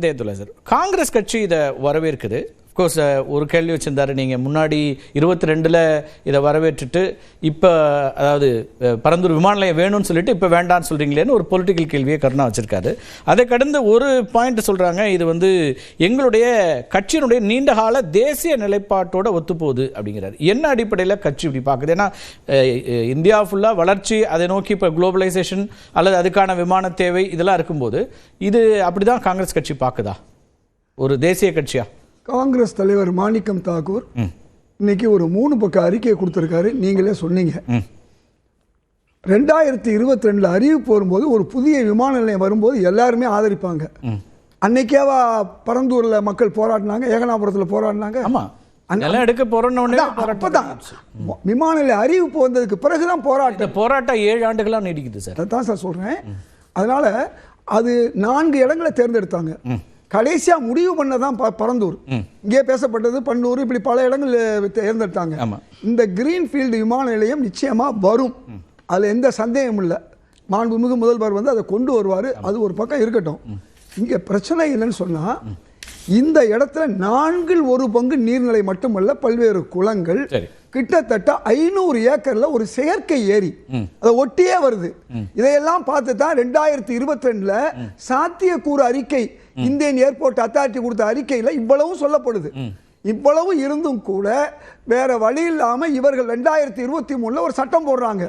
Sir Congress கட்சி இதை வரவேற்குது. Of course ஒரு கேள்வி வச்சிருந்தாரு, நீங்கள் முன்னாடி 22ல் இதை வரவேற்றுட்டு இப்போ அதாவது பரந்தூர் விமான நிலையம் வேணும்னு சொல்லிட்டு இப்போ வேண்டான்னு சொல்கிறீங்களேன்னு ஒரு பொலிட்டிக்கல் கேள்வியை கருணா வச்சிருக்காரு. அதை கடந்து ஒரு பாயிண்ட் சொல்கிறாங்க, இது வந்து எங்களுடைய கட்சியினுடைய நீண்டகால தேசிய நிலைப்பாட்டோட ஒத்துப்போகுது அப்படிங்கிறாரு. என்ன அடிப்படையில் கட்சி இப்படி பார்க்குது? ஏன்னா இந்தியா ஃபுல்லாக வளர்ச்சி, அதை நோக்கி இப்போ குளோபலைசேஷன் அல்லது அதுக்கான விமான தேவை இதெல்லாம் இருக்கும்போது இது அப்படி தான் காங்கிரஸ் கட்சி பார்க்குதா ஒரு தேசிய கட்சியா? காங்கிரஸ் தலைவர் மாணிக்கம் தாக்கூர் இன்னைக்கு ஒரு 3 பக்க அறிக்கையை கொடுத்திருக்காரு. நீங்களே சொன்னீங்க 2022 அறிவிப்பு வரும்போது ஒரு புதிய விமான நிலையம் வரும்போது எல்லாருமே ஆதரிப்பாங்க. அன்னைக்கேவா பரந்தூர்ல மக்கள் போராடினாங்க, ஏகனாபுரத்தில் போராடினாங்க. அப்பதான் விமான நிலைய அறிவிப்பு வந்ததுக்கு பிறகுதான் போராட்டம் 7 ஆண்டுகளா நீடிக்குது சார். அதான் சார் சொல்றேன். அதனால அது 4 இடங்களை தேர்ந்தெடுத்தாங்க. கடைசியா முடிவு பண்ணதான் பரந்தூர். இங்கே பேசப்பட்டது பன்னூர், இப்படி பல இடங்கள் தேர்ந்தெடுத்தாங்க. இந்த கிரீன்ஃபீல்டு விமான நிலையம் நிச்சயமா வரும், அதுல எந்த சந்தேகமும் இல்லை. மாண்புமிகு முதல்வர் வந்து அதை கொண்டு வருவார். அது ஒரு பக்கம் இருக்கட்டும். இங்க பிரச்சனை என்னன்னு சொன்னா, இந்த இடத்துல 1/4 நீர்நிலை மட்டுமல்ல, பல்வேறு குளங்கள், கிட்டத்தட்ட 500 ஏக்கர்ல ஒரு செயற்கை ஏரி அதை ஒட்டியே வருது. இதையெல்லாம் பார்த்து தான் 2022ல் சாத்தியக்கூறு அறிக்கை இந்தியன் ஏர்போர்ட் அத்தாரிட்டி கொடுத்த அறிக்கையில் இவ்வளவு சொல்லப்படுது. இவ்வளவு இருந்தும் கூட வேற வழி இல்லாம இவர்கள் 2023ல் ஒரு சட்டம் போடுறாங்க.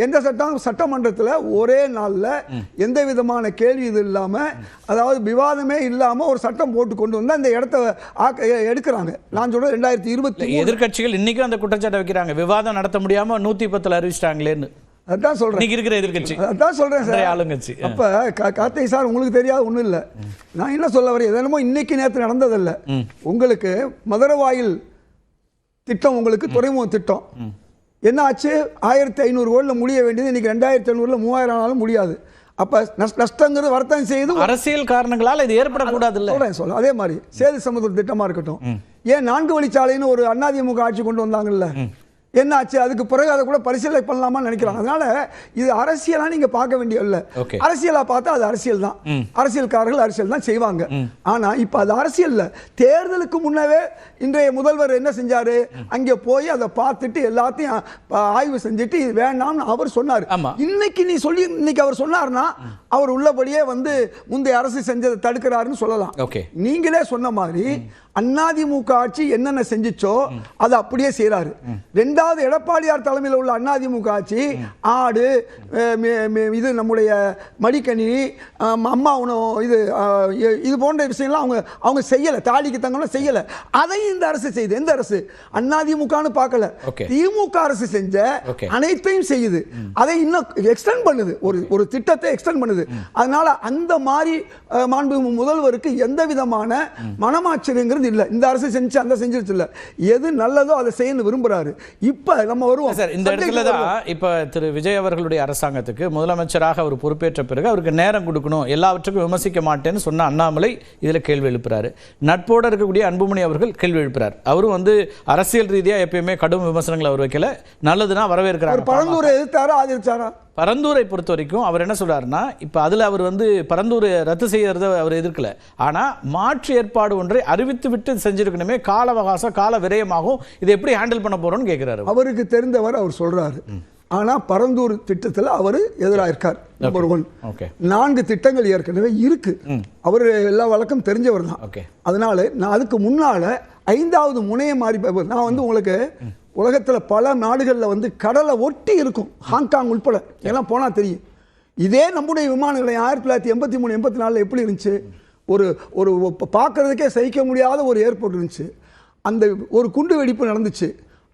எந்த சட்டம்? சட்டமன்றத்தில் ஒரே நாளில் எந்த விதமான கேள்வி இது இல்லாம, அதாவது விவாதமே இல்லாம ஒரு சட்டம் போட்டு கொண்டு வந்து அந்த இடத்த எடுக்கிறாங்க. நான் சொல்றேன் 2020 எதிர்கட்சிகள் இன்னைக்கும் அந்த குற்றச்சாட்டை வைக்கிறாங்க, விவாதம் நடத்த முடியாம 110 அறிவிச்சிட்டாங்களேன்னு. அதான் சொல்றேன், இருக்கிற எதிர்கட்சி அதான் சொல்றேன் சார், ஆளுங்கட்சி. அப்ப கார்த்திகை சார், உங்களுக்கு தெரியாது ஒண்ணும் இல்ல. நான் என்ன சொல்ல வரேன், எதனமோ இன்னைக்கு நேற்று நடந்ததில்ல. உங்களுக்கு மதுரவாயில் திட்டம், உங்களுக்கு துறைமுக திட்டம் என்ன ஆச்சு? 1500 கோடியில் முடிய வேண்டியது இன்னைக்கு 2500ல் 3000 ஆனாலும் முடியாது. அப்ப நஷ்டங்கிறது வர்த்தகம் செய்து அரசியல் காரணங்களால் இது ஏற்படக்கூடாது. சொல்ல அதே மாதிரி சேது சமுத்திர திட்டமா இருக்கட்டும், ஏன் 4 வழிச்சாலைன்னு ஒரு அதிமுக ஆட்சி கொண்டு வந்தாங்கல்ல, என்ன ஆச்சு? அதுக்கு பிறகு அதை கூட பரிசீலனை பண்ணலாமா நினைக்கிறாங்க. அதனால இது அரசியலா நீங்க பார்க்க வேண்டிய இல்ல. அரசியலா பார்த்தா அது அரசியல் தான், அரசியல்காரர்கள் அரசியல் தான் செய்வாங்க. ஆனா இப்ப அது அரசியல் இல்ல. தேர்தலுக்கு முன்னவே இன்றைய முதல்வர் என்ன செஞ்சாரு? அங்க போய் அதை பார்த்துட்டு எல்லாத்தையும் ஆய்வு செஞ்சுட்டு இது வேண்டாம்னு அவர் சொன்னார். இன்னைக்கு நீ சொல்லி இன்னைக்கு அவர் சொன்னார்னா அவர் உள்ளபடியே வந்து முந்தைய அரசு செஞ்சதை தடுக்கிறாருன்னு சொல்லலாம். நீங்களே சொன்ன மாதிரி அதிமுக ஆட்சி என்னென்ன செஞ்சிச்சோ அதை அப்படியே செய்யறாரு. 2வது எடப்பாடியார் தலைமையில் உள்ள அதிமுக ஆட்சி ஆடு, இது நம்முடைய மடிக்கணினி, அம்மா உணவு, இது போன்ற விஷயங்கள்லாம் அவங்க செய்யல. தாலிக்கு தங்கம்லாம் செய்யல. அதையும் இந்த அரசு செய்யுது. எந்த அரசு? அதிமுகன்னு பார்க்கல, திமுக அரசு செஞ்ச அனைத்தையும் செய்யுது. அதை இன்னும் எக்ஸ்டெண்ட் பண்ணுது, ஒரு திட்டத்தை எக்ஸ்டெண்ட் பண்ணுது. அதனால அந்த மாதிரி மாண்புமிகு முதல்வருக்கு எந்த விதமான மனமாச்சரியங்கிறது இல்ல. இந்த அரசு செஞ்சு அந்த செஞ்சிருச்சு இல்ல, எது நல்லதோ அதை செய்யணும் விரும்புறாரு. இப்ப நம்ம வருவோம் சார். இந்த இடத்துல தான் இப்ப திரு விஜய் அவர்களுடைய அரசாங்கத்துக்கு முதலமைச்சராக அவர் பொறுப்பேற்ற பிறகு அவருக்கு நேரம் கொடுக்கணும், எல்லாவற்றுக்கும் விமர்சிக்க மாட்டேன்னு சொன்ன அண்ணாமலை இதுல கேள்வி எழுப்புறாரு. நட்போட இருக்கக்கூடிய அன்புமணி அவர்கள் கேள்வி எழுப்புறாரு. அவரும் வந்து அரசியல் ரீதியா எப்பயுமே கடும் விமர்சனங்களை அவர் வைக்கல, நல்லதுன்னா வரவேற்கிறார். பரந்தூரை எதிர்த்தாரா ஆதரிச்சாரா? பரந்தூரை பொறுத்த வரைக்கும் அவர் என்ன சொல்றாருன்னா, இப்ப அதுல அவர் வந்து பரந்தூரை ரத்து செய்யறத அவர் எதிர்க்கல, ஆனா மாற்று ஏற்பாடு ஒன்றை அறிவித்து விட்டு செஞ்சிருக்கணுமே, கால அவகாசம் கால விரயமாகும், இதை எப்படி ஹேண்டில் பண்ண போறோம்னு கேட்கிறாரு. அவருக்கு தெரிந்தவர் அவர் சொல்றாரு. ஆனா பரந்தூர் திட்டத்தில் அவர் எதிராக இருக்கார். நம்பர் 1. 4 திட்டங்கள் ஏற்கனவே இருக்கு. அவர் எல்லா வழக்கம் தெரிஞ்சவர் தான். அதனால நான் அதுக்கு முன்னால 5வது முனைய மாறி நான் வந்து உங்களுக்கு உலகத்தில் பல நாடுகளில் வந்து கடலை ஒட்டி இருக்கும், ஹாங்காங் உட்பட எல்லாம் போனால் தெரியும். இதே நம்முடைய விமான நிலையம் 1983 84 எப்படி இருந்துச்சு? ஒரு பார்க்கறதுக்கே சகிக்க முடியாத ஒரு ஏர்போர்ட் இருந்துச்சு. அந்த ஒரு குண்டு வெடிப்பு நடந்துச்சு.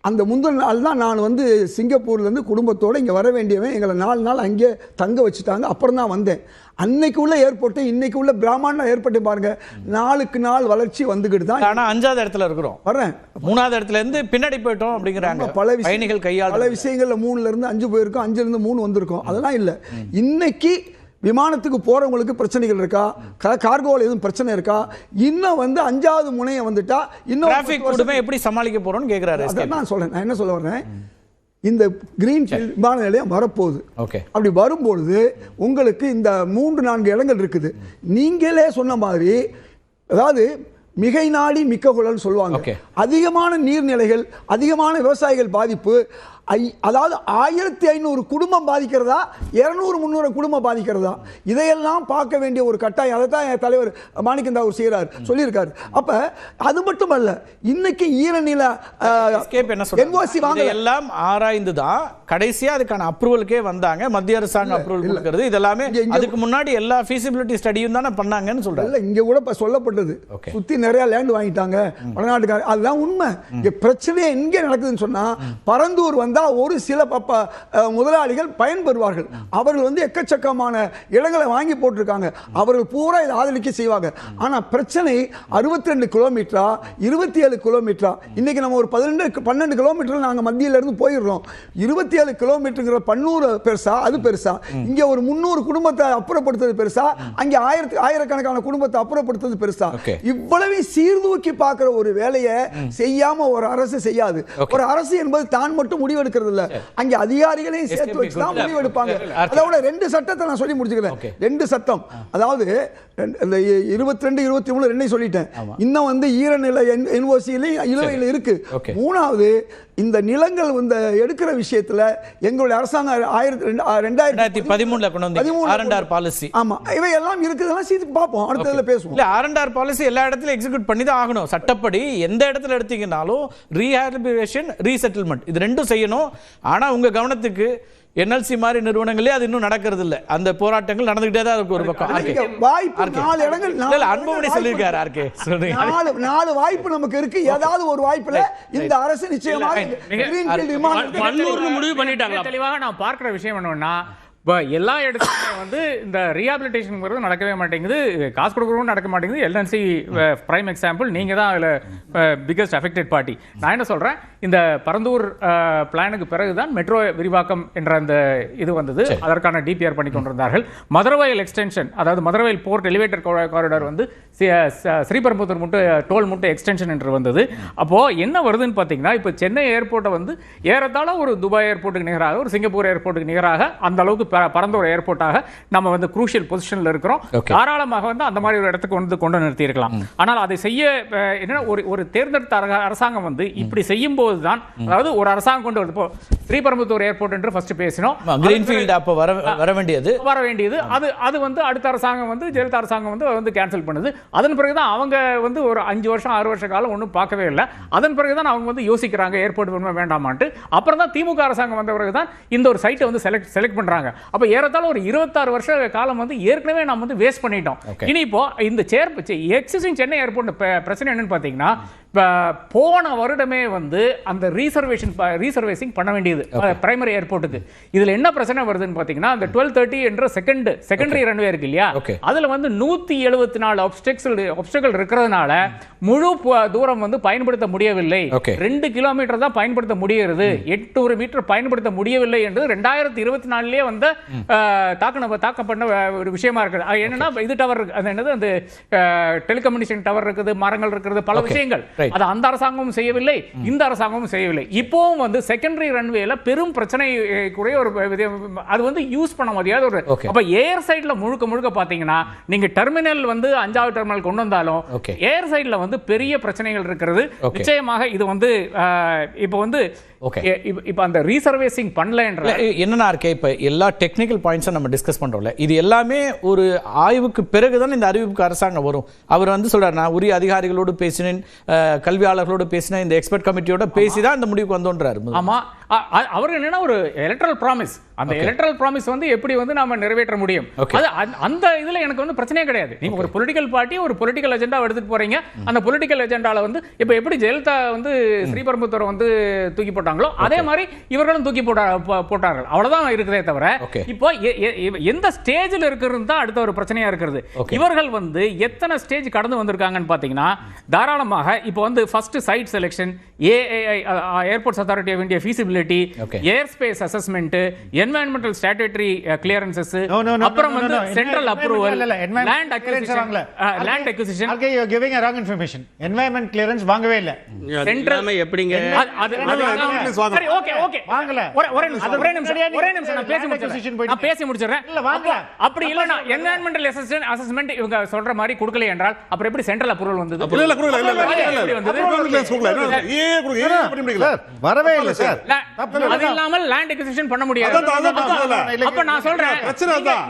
அந்த முந்தின நாள் தான் நான் வந்து சிங்கப்பூர்லேருந்து குடும்பத்தோடு இங்கே வர வேண்டியவன், எங்களை 4 நாள் அங்கே தங்க வச்சுட்டாங்க. அப்புறம் தான் வந்தேன். அன்னைக்கு உள்ள ஏர்போர்ட்டு இன்னைக்கு உள்ள பிராமண ஏற்பட்டு பாருங்க, நாளுக்கு நாள் வளர்ச்சி வந்துகிட்டு தான். ஆனால் 5வது இடத்துல இருக்கிறோம், வர்றேன் 3வது இடத்துல இருந்து பின்னாடி போயிட்டோம் அப்படிங்கிறாங்க. பல பயணிகள் கையால் பல விஷயங்கள்ல 3லேருந்து 5 போயிருக்கோம், 5லேருந்து 3 வந்திருக்கோம். அதெல்லாம் இல்லை. இன்னைக்கு விமானத்துக்கு போறவங்களுக்கு பிரச்சனைகள் இருக்கா? கார்கோவில் எதுவும் பிரச்சனை இருக்கா? இன்னும் வந்து 5வது முனையை வந்துட்டா இன்னும் டிராஃபிக் கூடவே எப்படி சமாளிக்க போறோம்னு கேட்கிறாரு. நான் சொல்றேன், நான் என்ன சொல்ல வரேன், இந்த கிரீன்ஃபீல்ட் விமான நிலையம் வரப்போகுது. அப்படி வரும்பொழுது உங்களுக்கு இந்த 3-4 இடங்கள் இருக்குது. நீங்களே சொன்ன மாதிரி அதாவது மிகை நாடி மிக்க குழல்னு சொல்லுவாங்க. அதிகமான நீர்நிலைகள், அதிகமான விவசாயிகள் பாதிப்பு, அதாவது 1500 குடும்பம் பாதிக்கிறதா, 200-300 குடும்பம் பாதிக்கிறதா, இதையெல்லாம் பார்க்க வேண்டிய ஒரு கட்டாயம். அதை தான் என் தலைவர் மாணிக்கந்தாவூர் செய்கிறார், சொல்லியிருக்காரு. அப்ப அது மட்டுமல்ல, இன்னைக்கு ஈரநில என்ஓசி வாங்க எல்லாம் ஆராய்ந்து தான் கடைசியா அதுக்கான அப்ரூவலுக்கே வந்தாங்க. மத்திய அரசாங்கம் அப்ரூவல் கொடுக்கிறது. இதெல்லாமே அதுக்கு முன்னாடி எல்லா ஃபீசிபிலிட்டி ஸ்டடியும் தானே பண்ணாங்கன்னு சொல்றாங்க. இங்க கூட சொல்லப்பட்டது, சுத்தி நிறைய லேண்ட் வாங்கிட்டாங்க வடநாட்டுக்கார. அதுதான் உண்மை. இங்க பிரச்சனை எங்க நடக்குதுன்னு சொன்னா, பரந்தூர் வந்து ஒரு சில முதலாளிகள் பயன்பெறுவார்கள். அவர்கள் வந்து எக்கச்சக்கமான இடங்களை வாங்கி போட்டிருக்காங்க. அவர்கள் பூரா இதை ஆதரிக்க செய்வாங்க. ஆனா பிரச்சனை 62 கிலோமீட்டரா 27 கிலோமீட்டரா? இன்னைக்கு நம்ம ஒரு 12 கிலோமீட்டர் நாங்க மத்தியில இருந்து போயிடுறோம். 27 கிலோமீட்டர் பன்னூறு பெருசா, அது பெருசா? இங்க ஒரு 300 குடும்பத்தை அப்புறப்படுத்துறது பெருசா, அங்க ஆயிரக்கணக்கான குடும்பத்தை அப்புறப்படுத்துறது பெருசா? இவ்வளவு சீர்தூக்கி பார்க்கிற ஒரு வேலையை செய்யாம ஒரு அரசு செய்யாது. ஒரு அரசு என்பது தான் மட்டும் முடிவெடுக்கிறது இல்ல, அங்க அதிகாரிகளையும் சேர்த்து வச்சு தான் முடிவெடுப்பாங்க. அதோட 2 சட்டத்தை நான் சொல்லி முடிச்சுக்கிறேன். 2 சட்டம், அதாவது 22, 23 ரெண்டையும் சொல்லிட்டேன். இன்னும் வந்து ஈரநிலை இழுவையில் இருக்கு. மூணாவது, இந்த நிலங்கள் இந்த எடுக்கிற விஷயத்துல எங்களுடைய அரசாங்கம் 2013 பாலிசி, ஆமா, இவையெல்லாம் இருக்குதெல்லாம் சீத்து பார்ப்போம், அடுத்ததுல பேசுவோம். இல்ல, R&R பாலிசி எல்லா இடத்துல எக்ஸிக்யூட் பண்ணி தான் ஆகணும். சட்டப்படி எந்த இடத்துல எடுத்தீங்கன்னாலும் ரீஹாபிலிட்டேஷன், ரீசெட்டில்மெண்ட், இது ரெண்டும் செய்யணும். ஆனா உங்க கவனத்துக்கு NLC மாதிரி நிறுவனங்களே அது இன்னும் நடக்கிறது இல்ல. அந்த போராட்டங்கள் நடந்துகிட்டே தான் இருக்கு. ஒரு பக்கம் வாய்ப்பு 4 இடங்கள் அன்புமணி சொல்லியிருக்காரு. ஆர்கே சொல்றீங்க, 4 வாய்ப்பு நமக்கு இருக்கு. ஏதாவது ஒரு வாய்ப்புல இந்த அரசு நிச்சயமாக முடிவு பண்ணிட்டாங்க. தெளிவாக நான் பார்க்கிற விஷயம் என்னன்னா, எல்லா இடத்துலையுமே வந்து இந்த ரீஹாபிலிட்டேஷன் நடக்கவே மாட்டேங்குது, காசு கொடுக்குறவும் நடக்க மாட்டேங்குது. LNC பிரைம் எக்ஸாம்பிள், நீங்க தான் அதில் பிகஸ்ட் அஃபெக்டட் பார்ட்டி. நான் என்ன சொல்றேன், இந்த பரந்தூர் பிளானுக்கு பிறகுதான் மெட்ரோ விரிவாக்கம் என்ற அந்த இது வந்தது. அதற்கான DPR பண்ணி கொண்டிருந்தார்கள். மதுரவாயல் எக்ஸ்டென்ஷன், அதாவது மதுரவாயல் போர்ட் எலிவேட்டர் காரிடார் வந்து ஸ்ரீபெரும்புதூர் மட்டும் டோல் மட்டும் எக்ஸ்டென்ஷன் என்று வந்தது. அப்போ என்ன வருதுன்னு பார்த்தீங்கன்னா, இப்போ சென்னை ஏர்போர்ட்டை வந்து ஏறத்தாழ ஒரு துபாய் ஏர்போர்ட்டுக்கு நிகராக, ஒரு சிங்கப்பூர் ஏர்போர்ட்டுக்கு நிகராக அந்த அளவுக்கு பரந்தூர் ஏர்போர்ட்டாக நம்ம வந்து குரூஷியல் பொசிஷன்ல இருக்கிறோம். தாராளமாக வந்து அந்த மாதிரி ஒரு இடத்துக்கு வந்து கொண்டு நிறுத்தி இருக்கலாம். ஆனால் அதை செய்ய என்ன, ஒரு தேர்ந்தெடுத்த அரசாங்கம் வந்து இப்படி செய்யும் போதுதான், அதாவது ஒரு அரசாங்கம் கொண்டு வந்து, இப்போ ஸ்ரீபெரும்புதூர் ஏர்போர்ட் என்று ஃபர்ஸ்ட் பேசினோம், கிரீன்ஃபீல்ட் அப்ப வர வேண்டியது அது வந்து அடுத்த அரசாங்கம் வந்து ஜெயலலிதா அரசாங்கம் வந்து கேன்சல் பண்ணுது. அதன் பிறகுதான் அவங்க வந்து ஒரு 5 வருஷம் 6 வருஷ காலம் ஒன்றும் பார்க்கவே இல்லை. அதன் பிறகுதான் அவங்க வந்து யோசிக்கிறாங்க ஏர்போர்ட் வேண்டாமான்ட்டு. அப்புறம் தான் திமுக அரசாங்கம் வந்த பிறகுதான் இந்த ஒரு சைட்டை வந்து செலக்ட் பண்றாங்க. அப்ப ஏறத்தாழ ஒரு 26 வருஷ காலம் வந்து ஏற்கனவே நம்ம வந்து வேஸ்ட் பண்ணிட்டோம். இனி இப்போ இந்த எக்ஸிஸ்டிங் சென்னை ஏர்போர்ட் பிரச்சனை என்னன்னு பாத்தீங்கன்னா, போன வருடமே வந்து அந்த ரீசர்வேசிங் பண்ண வேண்டியது பிரைமரி ஏர்போர்ட்டுக்கு. இதுல என்ன பிரச்சனை வருதுன்னு பாத்தீங்கன்னா, அந்த 1230 என்ற செகண்டரி ரன்வே இருக்கு இல்லையா, அதுல வந்து 174 ஆப்ஸ்டக்கிள் இருக்கிறதுனால முழு தூரம் வந்து பயன்படுத்த முடியவில்லை. 2 கிலோமீட்டர் தான் பயன்படுத்த முடிகிறது, 800 மீட்டர் பயன்படுத்த முடியவில்லை என்று 2024 வந்து தாக்கப்பட்ட ஒரு விஷயமா இருக்குது. என்னன்னா, இது டவர் என்னது, அந்த டெலிகம்யூனிகேஷன் டவர் இருக்குது, மரங்கள் இருக்கிறது, பல விஷயங்கள். அது அந்த அரசாங்கமும் செய்யவில்லை, இந்த அரசாங்கமும் செய்யவில்லை. இப்போவும் வந்து செகண்டரி ரன்வேல பெரும் பிரச்சனைக்குரிய ஒரு அது வந்து யூஸ் பண்ண முடியாத ஒரு. அப்ப ஏர் சைடுல முழுக்க பாத்தீங்கன்னா, நீங்க டெர்மினல் வந்து 5வது டெர்மினல் கொண்டு வந்தாலும் ஏர் சைடுல வந்து பெரிய பிரச்சனைகள் இருக்கிறது. நிச்சயமாக இது வந்து இப்ப வந்து இப்ப அந்த ரீசர்வேசிங் பண்ணல என்ற என்னன்னா இருக்கே, இப்ப எல்லா டெக்னிக்கல் பாயிண்ட்ஸும் நம்ம டிஸ்கஸ் பண்றோம்ல, இது எல்லாமே ஒரு ஆய்வுக்கு பிறகுதான் இந்த அறிவிப்புக்கு அரசாங்கம் வரும். அவர் வந்து சொல்றாரு, நான் உரிய அதிகாரிகளோடு பேசினேன், கல்வியாளர்களோடு பேசினேன், இந்த எக்ஸ்பர்ட் கமிட்டியோட பேசிதான் இந்த முடிவுக்கு வந்தோன்றாரு. ஆமா, அவர் என்னன்னா ஒரு எலக்ட்ரல் ப்ராமிஸ், அந்த எலக்ட்ரல் ப்ராமிஸ் வந்து எப்படி வந்து நாம நிறைவேற்ற முடியும்? அந்த இதுல எனக்கு வந்து பிரச்சனையே கிடையாது. நீங்க ஒரு பொலிட்டிக்கல் பார்ட்டி ஒரு பொலிட்டிக்கல் அஜெண்டா எடுத்துட்டு போறீங்க. அந்த பொலிட்டிக்கல் அஜெண்டால வந்து இப்ப எப்படி ஜெயலலிதா வந்து ஸ்ரீபெரும்புதூர் வந்து தூக்கி போட்டாங்களோ அதே மாதிரி இவர்களும் தூக்கி போட்டார்கள். அவ்வளவுதான் இருக்குதே தவிர, இப்போ எந்த ஸ்டேஜில் இருக்கிறது தான் அடுத்த ஒரு பிரச்சனையா இருக்கிறது. இவர்கள் வந்து எத்தனை ஸ்டேஜ் கடந்து வந்திருக்காங்கன்னு பாத்தீங்கன்னா, தாராளமாக இப்போ வந்து first site selection, AAI airports authority of India feasibility feasibility, Okay. Air space assessment, environmental statutory clearances, No, no, no, அப்புறம் no, no, வந்து no. சென்ட்ரல் அப்ரூவல், இல்ல, இல்ல, environment லேண்ட் clearance அக்விசிஷன், வாங்கல. Land acquisition. Okay, you are giving a wrong information. Environment clearance வாங்கவே இல்ல. Central எப்படிங்க சரி, okay okay வாங்கல. ஒரே நிமிஷம் நான் பேசி முடிச்சிடுறேன். நான் பேசி முடிச்சிடுறேன். இல்ல, வாங்கல. அப்படி இல்லனா என்வாயன்மெண்டல் அசஸ்மென்ட் இவங்க சொல்ற மாதிரி கொடுக்கல என்றால் அப்புறம் எப்படி சென்ட்ரல் அப்ரூவல் வந்தது? எப்படி வந்தது? சார், வரவே இல்ல சார். அது இல்லாமல் லேண்ட் அக்விசிஷன் பண்ண முடியாது. அப்ப நான் சொல்றேன்,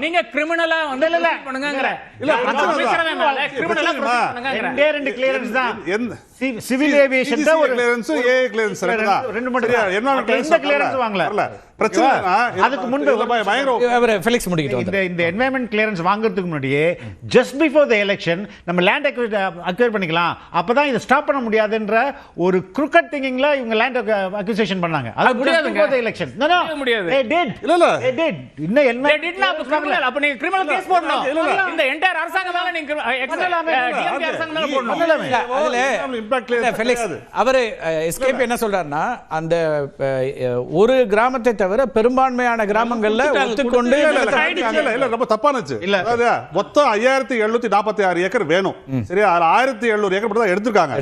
நீங்க கிரிமினலா வந்து பண்ணுங்கங்கற. கிரிமினலா பண்ணுங்கங்கற. ரெண்டு கிளியரன்ஸ் தான். சிவில் ஏவியேஷன் தான் ஒரு கிளியரன்ஸ், ஏ கிளியரன்ஸ் ரெண்டு மட்டும் தான். எந்த கிளியரன்ஸ் வாங்கல. பிரச்சனை அதுக்கு முன்பு அவர் ஃபெலிக்ஸ் முடிக்கிட்டு இந்த என்வாயன்மெண்ட் கிளியரன்ஸ் வாங்குறதுக்கு முன்னாடியே ஜஸ்ட் பிஃபோர் தி எலெக்ஷன் நம்ம லேண்ட் அக்வயர் பண்ணிக்கலாம், அப்பதான் இதை ஸ்டாப் பண்ண முடியாதுன்ற ஒரு கிரிக்கெட் திங்கிங்ல இவங்க லேண்ட் அக்விசிஷன் பண்ணாங்க. அது முடியாது before the election. No no முடியாது. they did they did இன்ன they did not criminal. அப்ப நீங்க கிரிமினல் கேஸ் போடணும். இந்த என்டையர் அரசாங்கம் மேல நீங்க டிஎம்கே அரசாங்கம் மேல போடணும். அதுல ஃபெலிக்ஸ் அவர் எஸ்கேப் என்ன சொல்றாருன்னா, அந்த ஒரு கிராமத்தை தவிர பெரும்பான்மையான கிராமங்கள்ல ஒத்துக்கொண்டு ரொம்ப தப்பானுச்சு. அதாவது மொத்தம் 5746 ஏக்கர் வேணும். சரியா, 1700 ஏக்கர் மட்டும் தான் எடுத்திருக்காங்க.